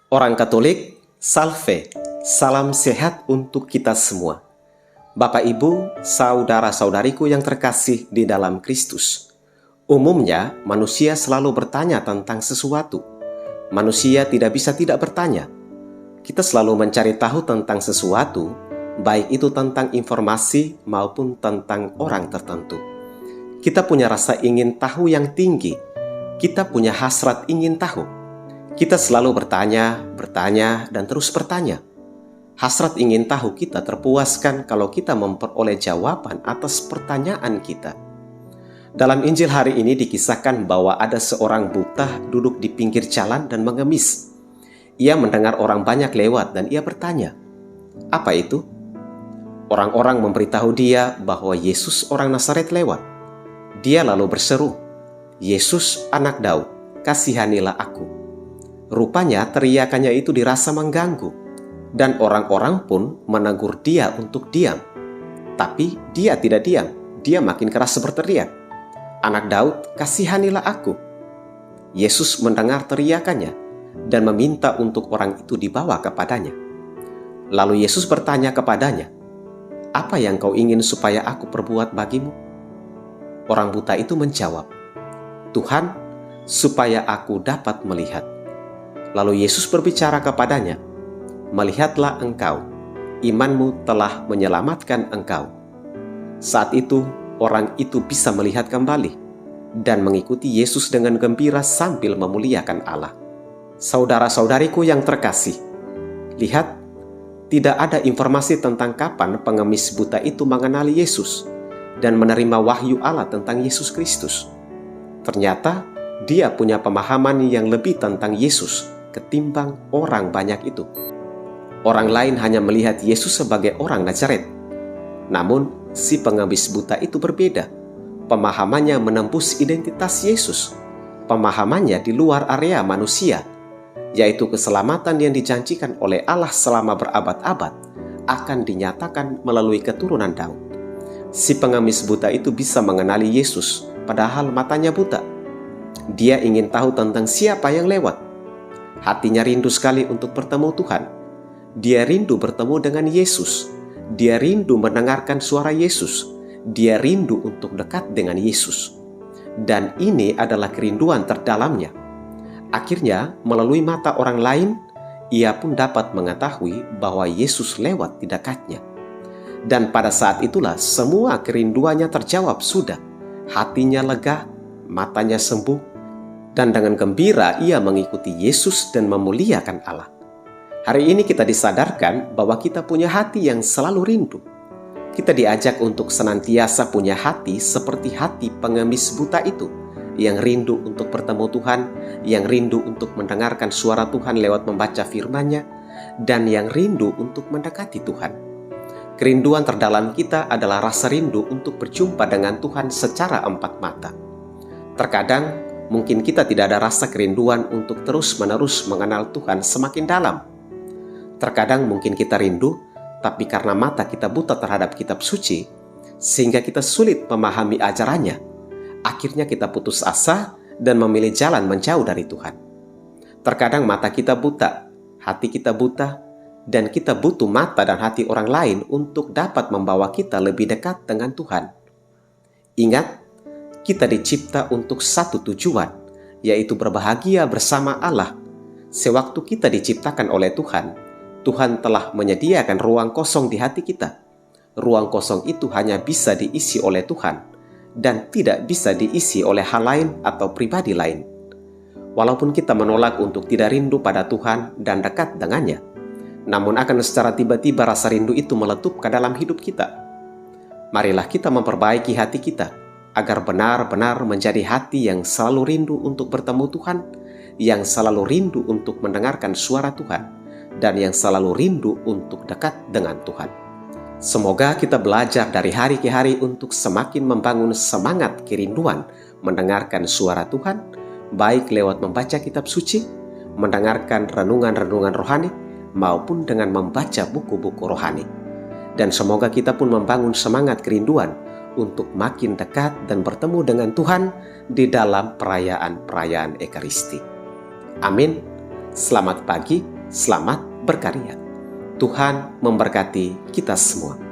Orang Katolik, salve, salam sehat untuk kita semua. Bapak Ibu, saudara-saudariku yang terkasih di dalam Kristus. Umumnya, manusia selalu bertanya tentang sesuatu. Manusia tidak bisa tidak bertanya. Kita selalu mencari tahu tentang sesuatu, baik itu tentang informasi maupun tentang orang tertentu. Kita punya rasa ingin tahu yang tinggi. Kita punya hasrat ingin tahu. Kita selalu bertanya, dan terus bertanya. Hasrat ingin tahu kita terpuaskan kalau kita memperoleh jawaban atas pertanyaan kita. Dalam Injil hari ini dikisahkan bahwa ada seorang buta duduk di pinggir jalan dan mengemis. Ia mendengar orang banyak lewat dan ia bertanya, "Apa itu?" Orang-orang memberitahu dia bahwa Yesus orang Nazaret lewat. Dia lalu berseru, "Yesus, anak Daud, kasihanilah aku." Rupanya teriakannya itu dirasa mengganggu, dan orang-orang pun menegur dia untuk diam. Tapi dia tidak diam, dia makin keras berteriak, "Anak Daud, kasihanilah aku." Yesus mendengar teriakannya dan meminta untuk orang itu dibawa kepadanya. Lalu Yesus bertanya kepadanya, "Apa yang kau ingin supaya aku perbuat bagimu?" Orang buta itu menjawab, "Tuhan, supaya aku dapat melihat." Lalu Yesus berbicara kepadanya, "Melihatlah engkau, imanmu telah menyelamatkan engkau." Saat itu, orang itu bisa melihat kembali dan mengikuti Yesus dengan gembira sambil memuliakan Allah. Saudara-saudariku yang terkasih, lihat, tidak ada informasi tentang kapan pengemis buta itu mengenali Yesus dan menerima wahyu Allah tentang Yesus Kristus. Ternyata, dia punya pemahaman yang lebih tentang Yesus ketimbang orang banyak itu. Orang lain hanya melihat Yesus sebagai orang Nazaret. Namun, si pengemis buta itu berbeda. Pemahamannya menembus identitas Yesus. Pemahamannya di luar area manusia, yaitu keselamatan yang dijanjikan oleh Allah selama berabad-abad akan dinyatakan melalui keturunan Daud. Si pengemis buta itu bisa mengenali Yesus, padahal matanya buta. Dia ingin tahu tentang siapa yang lewat. Hatinya rindu sekali untuk bertemu Tuhan. Dia rindu bertemu dengan Yesus. Dia rindu mendengarkan suara Yesus. Dia rindu untuk dekat dengan Yesus. Dan ini adalah kerinduan terdalamnya. Akhirnya, melalui mata orang lain, ia pun dapat mengetahui bahwa Yesus lewat di dekatnya. Dan pada saat itulah semua kerinduannya terjawab sudah. Hatinya lega, matanya sembuh, dan dengan gembira ia mengikuti Yesus dan memuliakan Allah. Hari ini kita disadarkan bahwa kita punya hati yang selalu rindu. Kita diajak untuk senantiasa punya hati seperti hati pengemis buta itu, yang rindu untuk bertemu Tuhan, yang rindu untuk mendengarkan suara Tuhan lewat membaca firman-Nya, dan yang rindu untuk mendekati Tuhan. Kerinduan terdalam kita adalah rasa rindu untuk berjumpa dengan Tuhan secara empat mata. Terkadang, mungkin kita tidak ada rasa kerinduan untuk terus-menerus mengenal Tuhan semakin dalam. Terkadang mungkin kita rindu, tapi karena mata kita buta terhadap kitab suci, sehingga kita sulit memahami ajarannya. Akhirnya kita putus asa dan memilih jalan menjauh dari Tuhan. Terkadang mata kita buta, hati kita buta, dan kita butuh mata dan hati orang lain untuk dapat membawa kita lebih dekat dengan Tuhan. Ingat, kita dicipta untuk satu tujuan, yaitu berbahagia bersama Allah. Sewaktu kita diciptakan oleh Tuhan, Tuhan telah menyediakan ruang kosong di hati kita. Ruang kosong itu hanya bisa diisi oleh Tuhan dan tidak bisa diisi oleh hal lain atau pribadi lain. Walaupun kita menolak untuk tidak rindu pada Tuhan dan dekat dengannya, namun akan secara tiba-tiba rasa rindu itu meletup ke dalam hidup kita. Marilah kita memperbaiki hati kita, agar benar-benar menjadi hati yang selalu rindu untuk bertemu Tuhan, yang selalu rindu untuk mendengarkan suara Tuhan, dan yang selalu rindu untuk dekat dengan Tuhan. Semoga kita belajar dari hari ke hari untuk semakin membangun semangat kerinduan mendengarkan suara Tuhan, baik lewat membaca kitab suci, mendengarkan renungan-renungan rohani, maupun dengan membaca buku-buku rohani. Dan semoga kita pun membangun semangat kerinduan untuk makin dekat dan bertemu dengan Tuhan di dalam perayaan-perayaan Ekaristi. Amin. Selamat pagi. Selamat berkarya. Tuhan memberkati kita semua.